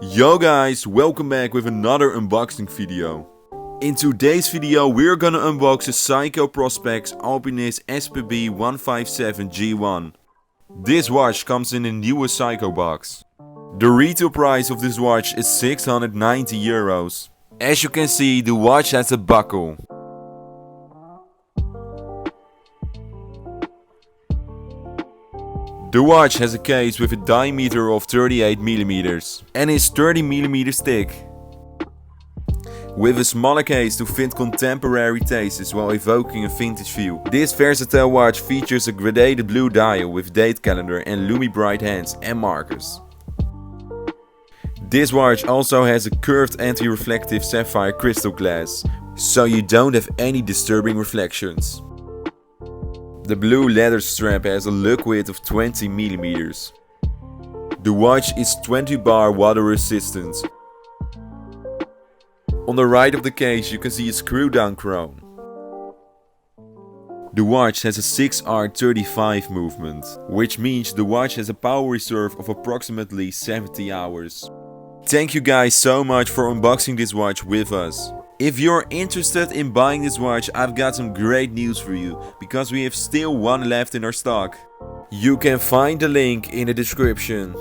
Yo guys, welcome back with another unboxing video. In today's video we're gonna unbox a Seiko Prospex Alpinist SPB157J1. This watch comes in the newest Seiko box. The retail price of this watch is 690 euros. As you can see, the watch has a buckle. The watch has a case with a diameter of 38mm and is 30mm thick, with a smaller case to fit contemporary tastes while evoking a vintage feel. This versatile watch features a gradated blue dial with date calendar and lumi-bright hands and markers. This watch also has a curved anti-reflective sapphire crystal glass, so you don't have any disturbing reflections. The blue leather strap has a lug width of 20mm. The watch is 20 bar water resistant. On the right of the case you can see a screw down chrome. The watch has a 6R35 movement, which means the watch has a power reserve of approximately 70 hours. Thank you guys so much for unboxing this watch with us. If you're interested in buying this watch, I've got some great news for you, because we have still one left in our stock. You can find the link in the description.